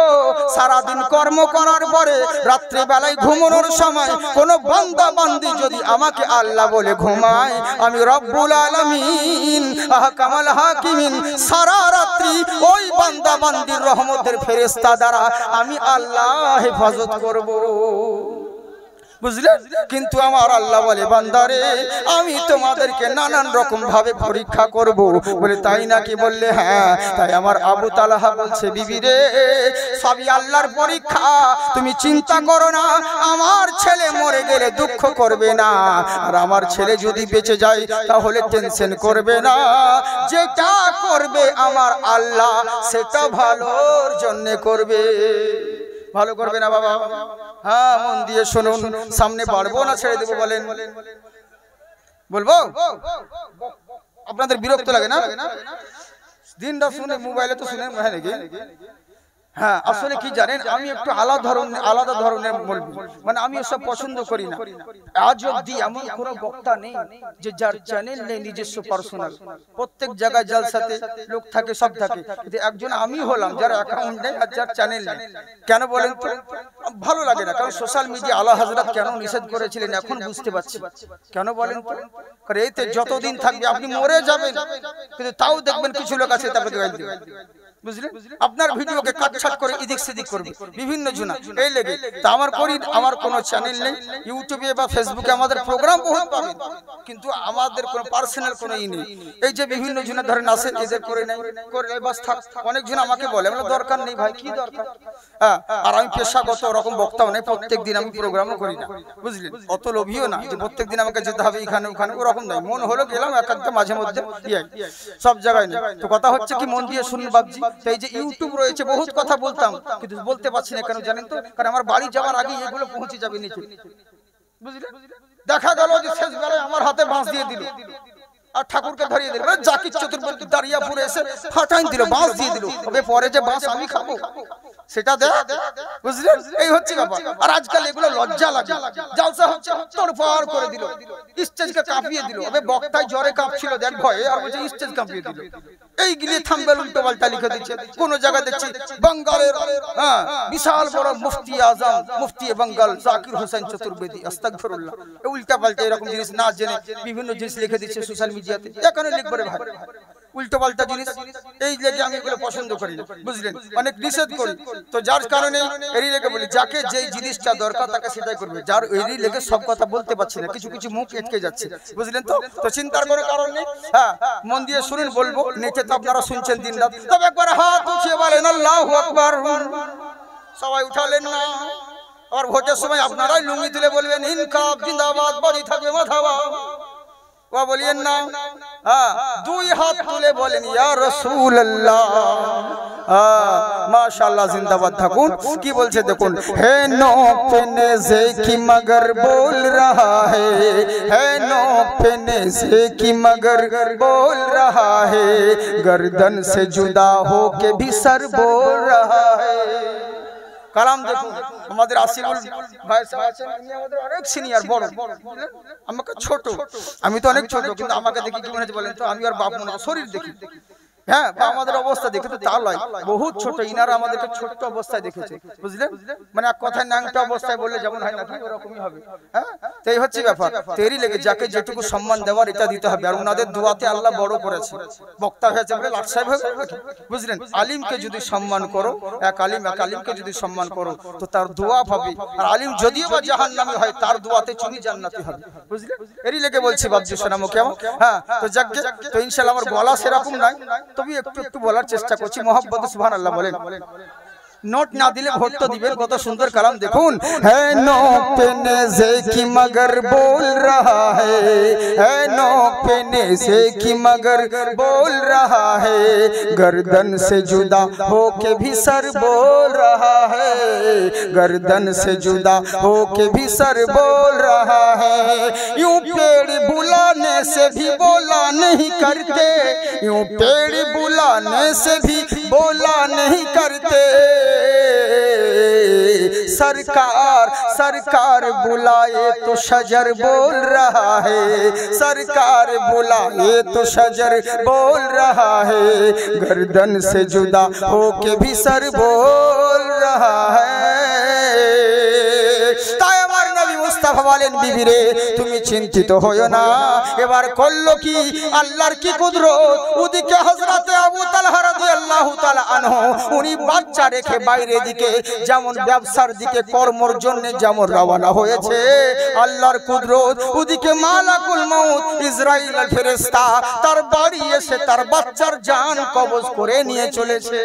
Speaker 1: সারা দিন কর্ম করার পরে রাত্রি বেলায় ঘুমানোর সময় কোন বান্দা বান্দি যদি আমাকে আল্লাহ বলে ঘুমায়, আমি রব্বুল আলামিন আহকামুল হাকিমিন সারা রাত্রি ওই বান্দা বান্দির রহমতের ফেরেশতা দ্বারা আমি আল্লাহ হেফাজত করব। বুঝলে? কিন্তু আমার আল্লাহ বলে, বান্দারে আমি তোমাদেরকে নানান রকম ভাবে পরীক্ষা করব। বলে তাই নাকি? বললে হ্যাঁ। তাই আমার আবু তালহা বলছে, বিবি রে সবই আল্লাহর পরীক্ষা, তুমি চিন্তা করো না, আমার ছেলে মরে গেলে দুঃখ করবে না, আর আমার ছেলে যদি বেঁচে যায় তাহলে টেনশন করবে না। যেটা করবে আমার আল্লাহ সেটা ভালোর জন্য করবে। ভালো করবে না বাবা? হ্যাঁ, মন দিয়ে শুনুন। সামনে বাড়বো না ছেড়ে দেবো বলেন? বলবো? আপনাদের বিরক্ত লাগে না? দিনটা শুনে মোবাইলে তো শুনে নাকি? হ্যাঁ, আসলে কি জানেন, আমি একটু আলাদা ধরনের বলবো, মানে আমি এসব পছন্দ করি না। আজ অব্দি এমন কোনো বক্তা নেই যে যার চ্যানেল নেই নিজস্ব পার্সোনাল। প্রত্যেক জায়গায় জলসাতে লোক থাকে, সব থাকে, কিন্তু একজন আমি হলাম যার অ্যাকাউন্ট নেই আর যার চ্যানেল নেই। কেন বলেন তো? ভালো লাগে না। কারণ সোশ্যাল মিডিয়া আলা হযরত কেন নিষেধ করেছিলেন এখন বুঝতে পারছি। কেন বলেন তো? কারণ এতে যতদিন থাকবে আপনি মরে যাবেন, কিন্তু তাও দেখবেন কিছু লোক আছে তারপরে গালি দেবে। বুঝলেন? আপনার ভিডিওকে কাটছাট করে এদিক সেদিক করবে বিভিন্ন জনা, এই লেগে তা আমার করি। আমার কোনো চ্যানেল নেই, ইউটিউবে বা ফেসবুকে আমাদের প্রোগ্রাম বহুত পাবেন, কিন্তু আমাদের কোনো পার্সোনাল কোনো ই নেই। এই যে বিভিন্ন জনা ধরেন আসে, এদের করে নেই, করে বাস থাক। অনেকজন আমাকে বলে, আমরা দরকার নেই ভাই, কি দরকার? হ্যাঁ, আর আমি পেশাগত ওরকম বক্তাও নেই, প্রত্যেক দিন আমি প্রোগ্রামও করি না, বুঝলেন? অত লোভীও না যে প্রত্যেক দিন আমাকে যেতে হবে এখানে ওখানে, ওরকম নাই। মন হলো গেলাম, এক একটা মাঝে মধ্যে, সব জায়গায় নেই। তো কথা হচ্ছে কি, মন দিয়ে শুনুন বাবজি। তো এই যে ইউটিউব রয়েছে, বহুত কথা বলতাম কিন্তু বলতে পারছি না, কেন জানেন তো? কারণ আমার বাড়ি যাওয়ার আগে এগুলো পৌঁছে যাবে নিচে, বুঝলেন? দেখা গেল যে শেষ বেলায় আমার হাতে বাঁশ দিয়ে দিল আর ঠাকুরকে ধরিয়ে দিল, জাকির চতুর্বেদী দাঁড়িয়াপুরে এসে ফাটাইন দিল, বাঁশ দিয়ে দিল। তবে পরে যে বাঁশ আমি খাবো সেটা দে, বুঝলেন? এই হচ্ছে ব্যাপার। আর আজকাল এগুলো লজ্জা লাগে, জলসা হচ্ছে তোড়ফাড় করে দিল, স্টেজকে কাঁপিয়ে দিল। তবে বক্তায় জ্বরে কাঁপছিল দেখ ভয়ে, আর বলছে স্টেজ কাঁপিয়ে দিল। এই গিয়ে থাম্বেল উল্টো পাল্টা লিখে দিচ্ছে। কোন জায়গায় দেখছি বাঙ্গালের বিশাল বড় মুফতি আজম, মুফতি বাঙ্গাল জাকির হোসেন চতুর্বেদী, আস্তাগফিরুল্লাহ, উল্টা পাল্টা এরকম জিনিস না জেনে বিভিন্ন জিনিস লিখে দিচ্ছে সোশ্যাল মিডিয়াতে। এখানে লিখবে রে ভাই উল্টো পাল্টা জিনিস, এই লেগে আমি এগুলো পছন্দ করি না, বুঝলেন? অনেক নিষেধ করি। তো যার কারণে এরই লেগে বলি, যাকে যেই জিনিসটা দরকার তাকে সেটাই করবে। যার এরই লেগে সব কথা বলতে পারছি না, কিছু কিছু মুখ আটকে যাচ্ছে, বুঝলেন? তো চিন্তার কোনো কারণ নেই। হ্যাঁ, মন দিয়ে শুনুন, বলবো নেচে তো আপনারা শুনছেন দিন রাত। তবে একবার হাত উঠিয়ে বলেন আল্লাহু আকবার। সবাই উঠালেন না? আর ভোটের সময় আপনারাই লুঙ্গি তুলে বলবেন ইনকালাব জিন্দাবাদ, বাড়ি থাকবে মাথাবা, বলিয়েন না? দুই হাত তুলে বলেন ইয়া রাসূলুল্লাহ, মাশাআল্লাহ, জিন্দাবাদ থাকুন। কি বলছে দেখুন, হে নোক पे नेज़े की मगर बोल रहा है नोक पे नेज़े की मगर बोल रहा है, गर्दन से जुदा हो के भी सर बोल रहा है। কালাম দেখুন, আমাদের আসিফুল ভাই আছেন, উনি আমাদের অনেক সিনিয়র, বড়, আমাকে ছোট, আমি তো অনেক ছোট, কিন্তু আমাকে দেখি কি মনে হচ্ছে বলেন তো? আমি আর বাপ মনে শরীর দেখি, হ্যাঁ, আমাদের অবস্থা দেখে তো তা লয়, বহুত ছোট। ইনারা আমাদেরকে ছোট্ট অবস্থায় দেখেছে, বুঝলেন? মানে এক কথায় ন্যাংটা অবস্থায় বললে যেমন হয় না, ওরকমই হবে। হ্যাঁ, তো এই হচ্ছে ব্যাপার। তেরি লেগে যাকে যেটুকু সম্মান দেওয়ার এটা দিতে হবে। আর ওনাদের দোয়াতে আল্লাহ বড় করেছে, বক্তা হয়েছে বলে লাট সাহেব হয়ে, বুঝলেন? আলিমকে যদি সম্মান করো, এক আলিমকে যদি সম্মান করো, তো তার দোয়া পাবে। আর আলিম যদিও বা জাহান্নামী হয়, তার দোয়াতে তুমি জান্নাতি হবে, বুঝলেন? এরই লেগে বলছি বাবজি সোনামো কেমন। হ্যাঁ, তো যাক, তো ইনশাআল্লাহ আমার গলা সেরকম নাই, তবে একটু একটু বলার চেষ্টা করছি। মোহাম্মদ সুবহানাল্লাহ বলেন। নোট না দিলে ভোট তো দিবেন। কত সুন্দর কালাম দেখুন, হ্যাঁ নোক पे नेज़े की मगर बोल रहा है नोक पे नेज़े की मगर बोल रहा है, गर्दन से जुदा हो के भी सर बोल रहा है, गर्दन से जुदा हो के भी सर बोल रहा है। यूं पेड़ बुलाने से भी बोला नहीं करते, यूं पेड़ बुलाने से भी बोला नहीं करते, सरकार सरकार बुलाए तो शजर बोल रहा है, सरकार बुलाए तो शजर बोल रहा है, गर्दन से जुदा होके भी सर बोल रहा है। মুস্তাফা বলেন, বিবি রে তুমি চিন্তিত হয়ো না। এবার করলো কি, আল্লাহর কি কুদরত। ওদিকে হযরতে আবু তালহা রাদিয়াল্লাহু তাআলা আনহু, উনি বাচ্চা রেখে বাইরে দিকে যেমন ব্যবসার দিকে কর্মর জন্য যেমন রওনা হয়েছে, আল্লাহর কুদরত ওদিকে মালাকুল মউত ইসরাইল ফেরেশতা তার বাড়ি এসে তার বাচ্চার জান কবজ করে নিয়ে চলেছে,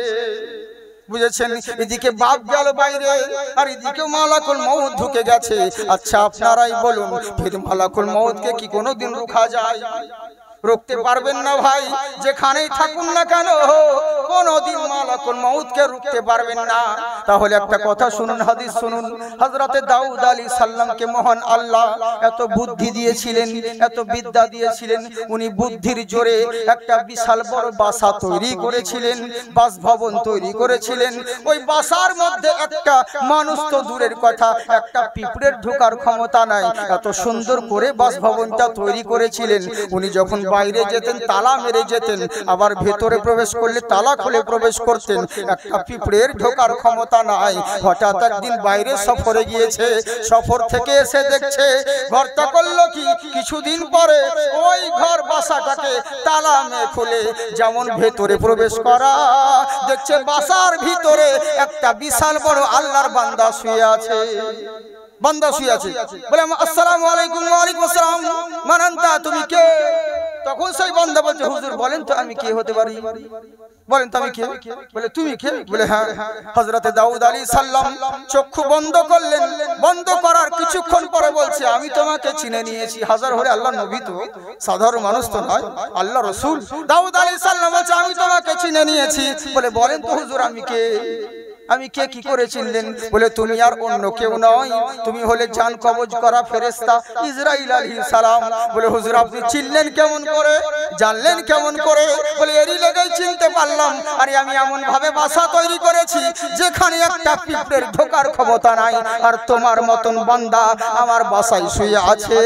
Speaker 1: বুঝেছেন? এদিকে বাপ গেল বাইরে, আর এদিকে মালাকুল মউত ঢুকে গেছে। আচ্ছা আপনারাই বলুন, ফির মালাকুল মউতকে কি কোনোদিন রোকা যায়? রুখতে পারবেন না ভাই, যেখানেই থাকুন না কেন কোনদিন মালাকুল মউতকে রুখতে পারবেন না। তাহলে একটা কথা শুনুন, হাদিস শুনুন। হযরতে দাউদ আলাইহিস সালামকে মহান আল্লাহ এত বুদ্ধি দিয়েছিলেন, এত বিদ্যা দিয়েছিলেন, উনি বুদ্ধির জোরে একটা বিশাল বড় বাসা তৈরি করেছিলেন, বাসভবন তৈরি করেছিলেন। ওই বাসার মধ্যে একটা মানুষ তো দূরের কথা, একটা পিঁপড়ের ঢোকার ক্ষমতা নাই, এত সুন্দর করে বাসভবনটা তৈরি করেছিলেন। উনি যখন বাইরে যেতেন তালা মেরে যেতেন, আবার ভেতরে প্রবেশ করলে তালা খুলে প্রবেশ করতেন। একটা পিঁপড়ের ঢোকার ক্ষমতা নাই। হঠাৎ একদিন বাইরে সফরে গিয়েছে, সফর থেকে এসে দেখছে ঘরটা করলো কি, কিছুদিন পরে ওই ঘর বাসাটাকে তালা মেরে খুলে যেমন ভেতরে প্রবেশ করা, দেখছে বাসার ভিতরে একটা বিশাল বড় আল্লাহর বান্দা শুয়ে আছে। বান্দা শুয়ে আছে, বলে আসসালামু আলাইকুম। ওয়া আলাইকুম আসসালাম। মান আনতা, তুমি কে? তখন সেই বান্দা বলছে, হুজুর বলেন তো আমি কে হতে পারি, বলেন তো আমি কে? বলে তুমি কে? বলে হ্যাঁ। হযরতে দাউদ আলাইহিস সালাম চক্ষু বন্ধ করলেন, বন্ধ করার কিছুক্ষণ পরে বলছে, আমি তোমাকে চিনে নিয়েছি। হাজার হলে আল্লাহর নবী তো সাধারণ মানুষ তো নয়, আল্লাহ রাসূল। দাউদ আলাইহিস সালাম বলছে, আমি তোমাকে চিনে নিয়েছি। বলে বলেন তো হুজুর আমি কে? আমি কে? কি করে চিনলেন? বলে তুমি আর অন্য কেউ নয়, তুমি হলে জান কবজ করা ফেরেশতা ইসরাইল আলাইহিস সালাম। বলে হুজুর আপনি চিনলেন কেমন করে, জানলেন কেমন করে? বলে এরই লেগেই চিনতে পারলাম। আরে আমি এমন ভাবে বাসা তৈরি করেছি যেখানে একটা পিঁপড়ের ঢোকার ক্ষমতা নাই, আর তোমার মতন বান্দা আমার বাসায় শুয়ে আছে,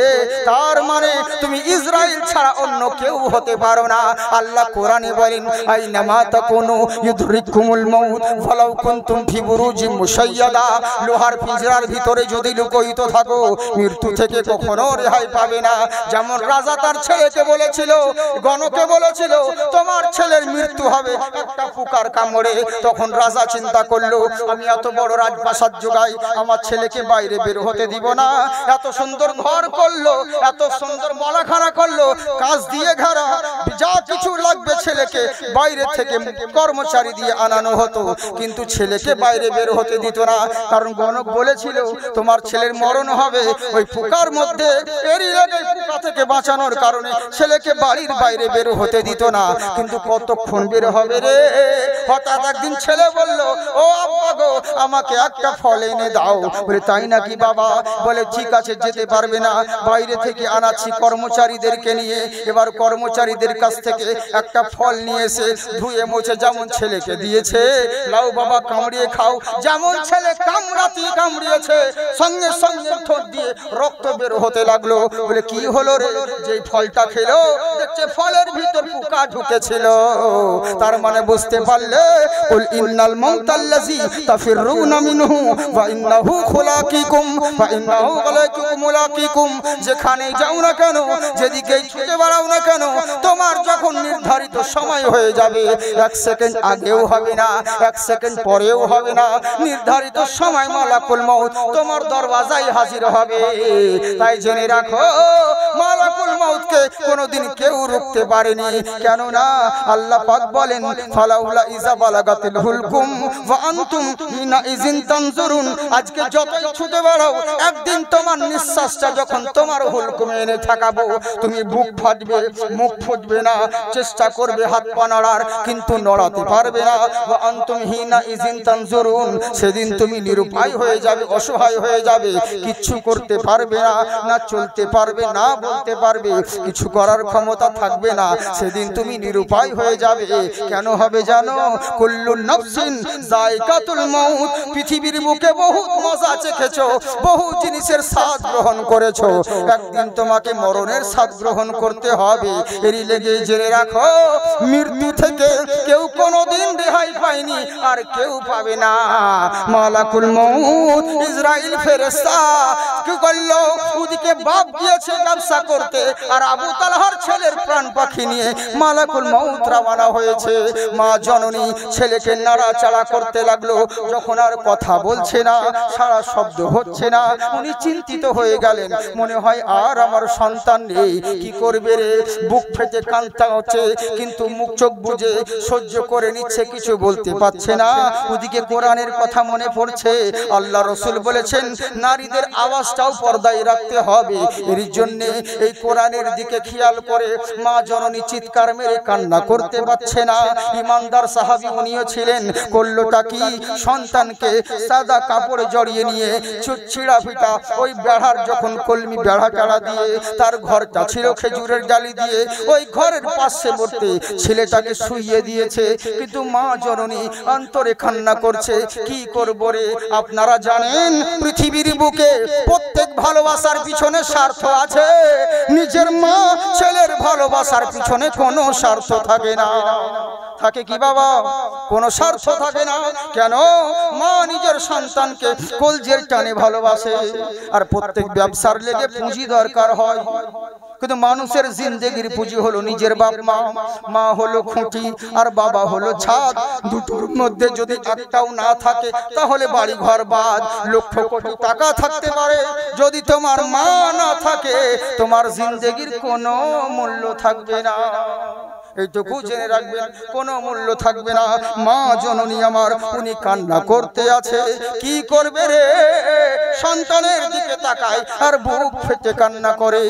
Speaker 1: তার মানে তুমি ইসরাইল ছাড়া অন্য কেউ হতে পারো না। আল্লাহ কোরআনে বলেন, আইনামা তাকুনু ইউদরিকুমুল মাউত ওয়ালাউ কুনতুম ফি বুরুজিম মুশাইয়াদা। লোহার পিঞ্জরার ভিতরে যদি লুকিত থাকো, মৃত্যু থেকে কখনো রেহাই পাবে না। যেমন রাজা তার ছেলেকে বলেছিল, গণকে বলেছিল, তোমার ছেলের মৃত্যু হবে একটা পোকার কামড়ে। তখন রাজা চিন্তা করলো, আমি এত বড় রাজপ্রাসাদ জোগাই, আমার ছেলেকে বাইরে বের হতে দিব না। এত সুন্দর ঘর করলো, এত সুন্দর বলাখানা করলো, কাজ দিয়ে ঘেরা, যা কিছু লাগবে ছেলেকে বাইরে থেকে কর্মচারী দিয়ে আনানো হতো, কিন্তু ছেলেকে বাইরে বের হতে দিত না। কারণ গণক বলেছিল তোমার ছেলের মরণ হবে ওই পোকার মধ্যে। এরই আগে পোকা থেকে বাঁচানোর কারণে ছেলেকে বাড়ির বাইরে বের হতে দিত না। কিন্তু কতক্ষণ বের হবে রে? হঠাৎ একদিন ছেলে বলল, ও আব্বা গো, আমাকে একটা ফল এনে দাও। বলে তাই নাকি বাবা? বলে ঠিক আছে, যেতে পারবে না, বাইরে থেকে আনাচ্ছি কর্মচারীদেরকে নিয়ে। এবার কর্মচারীদের কাছ থেকে একটা ফল নিয়ে এসে ধুয়ে মুছে যেমন ছেলেকে দিয়েছে, লাও বাবা কামড়িয়ে খাও। যেমন ছেলে কামড়িয়েছে, সঙ্গে সঙ্গে ঠোঁট দিয়ে রক্ত বের হতে লাগলো। বলে কি হলো রে? যে ফলটা খেলো দেখছে ফলের ভিতর পোকা ঢুকেছিল। তার মানে বুঝতে পারলে, কুল ইন্নাল মাউতাল্লাযী তাফিরুনা মিনহু ওয়া ইন্নাহু খুলাকিকুম ওয়া ইন্নাহু মুলাকিকুম। যেখানেই যাও না কেন, যেদিকেই ছুটে বেড়াও না কেন, তোমার যখন নির্ধারিত সময় হয়ে যাবে, এক সেকেন্ড আগেও হবে না, এক সেকেন্ড পরেও হবে না, নির্ধারিত সময় মালাকুল মউত তোমার দরওয়াজায় হাজির হবে। তাই জেনে রাখো, মালাকুল মউতকে কোনোদিন কেউ রুখতে পারেনি। কেননা আল্লাহ পাক বলেন, ফালাউলা ইজা বালাগাতিল হুলকুম ওয়া আনতুম হিনা ইজিন তানজুরুন। আজকে যতই ছুটে বেড়াও, একদিন তোমার নিঃশ্বাসটা যখন তোমার হুলকুমে এনে ঠেকাবো, তুমি বুক ফাটবে, মুখ ফুটবে না, চেষ্টা করবে হাত পা নড়ার, কিন্তু নড়াতে পারবে না। ওয়া আনতুম হিনা ইজিন তানজুরুন। সেদিন তুমি নিরুপায় হয়ে যাবে, অসহায় হয়ে যাবে, কিচ্ছু করতে পারবে না, না চলতে পারবে, না বলতে পারবে, কিছু করার ক্ষমতা থাকবে না। সেদিন তুমি নিরুপায় হয়ে যাবে। কেন হবে জানো? কুল্লু নাফসিন যায়কাতুল মাউত। পৃথিবীর বুকে বহুত মজা চেখেছো, বহু জিনিসের স্বাদ গ্রহণ করেছো, একদিন তোমাকে মরণের স্বাদ গ্রহণ করতে হবে। এরই লেগে জেনে রাখো, মৃত্যু থেকে কেউ কোনোদিন রেহাই পায়নি, আর কেউ পাবে না। মালাকুল মউত ইসরাইল ফেরেশতা কি করলো? ওদিকে বাপ গিয়েছে ব্যবসা করতে, আর আবু তালহার ছেলের প্রাণ পাখি নিয়ে মালাকুল মউত রওনা হয়েছে। মা জননী ছেলেকে নাড়াচাড়া করতে লাগলো। যখন আর কথা বলছে না, সারা শব্দ হচ্ছে না, উনি চিন্তিত হয়ে গেলেন। মনে হয় আর আমার সন্তান নেই, কি করবে রে? বুক ফেটে কান্না হচ্ছে, কিন্তু মুখ চোখ বুজে সহ্য করে নিচ্ছে, কিছু বলতে পারছে না। ওদিকে কোরআনের কথা মনে পড়ছে। আল্লাহ রাসূল বলেছেন, নারীদের আওয়াজটাও পর্দায় রাখতে হবে। এর জন্য এই কোরআনের দিকে খেয়াল করে মা জননী চিৎকার মেরে কান্না করতে পারছে না। ইমানদার সাহাবী উনিও ছিলেন। করলোটা কি? সন্তান সন্তানকে সাদা কাপড়ে জড়িয়ে নিয়ে ছিঁড়া ফিটা ওই বেড়ার যখন কলমি বেড়া টেড়া দিয়ে তার ঘরটা ছিল খেজুরের ডালি দিয়ে ওই ঘরের পাশে বসে ছেলেটাকে শুইয়ে দিয়েছে। কিন্তু মা জননী অন্তরে কান্না করছে, কি করব রে। আপনারা জানেন পৃথিবীর বুকে প্রত্যেক ভালোবাসার পিছনে স্বার্থ আছে, নিজের মা ছেলের ভালোবাসার পিছনে কোনো স্বার্থ থাকে না। থাকে কি বাবা? কোনো স্বার্থ থাকে না। কেন? মা নিজের সন্তানকে কলজের টানে ভালোবাসে। আর প্রত্যেক ব্যবসার লেগে পুঁজি দরকার হয়, কিন্তু মানুষের জিন্দেগির পুঁজি হলো নিজের বাপ মা। মা হলো খুঁটি আর বাবা হলো ছাদ। দুটোর মধ্যে যদি একটাও না থাকে তাহলে বাড়ি ঘর বাদ। লক্ষ কোটি টাকা থাকতে পারে, যদি তোমার মা না থাকে তোমার জিন্দেগির কোনো মূল্য থাকবে না। এইটুকু জেনে রাখবেন, কোনো মূল্য থাকবে না। মা জননী আমার উনি কান্না করতে আছে, কি করবে রে। সন্তানের দিকে তাকায় আর বুক ফেটে কান্না করে।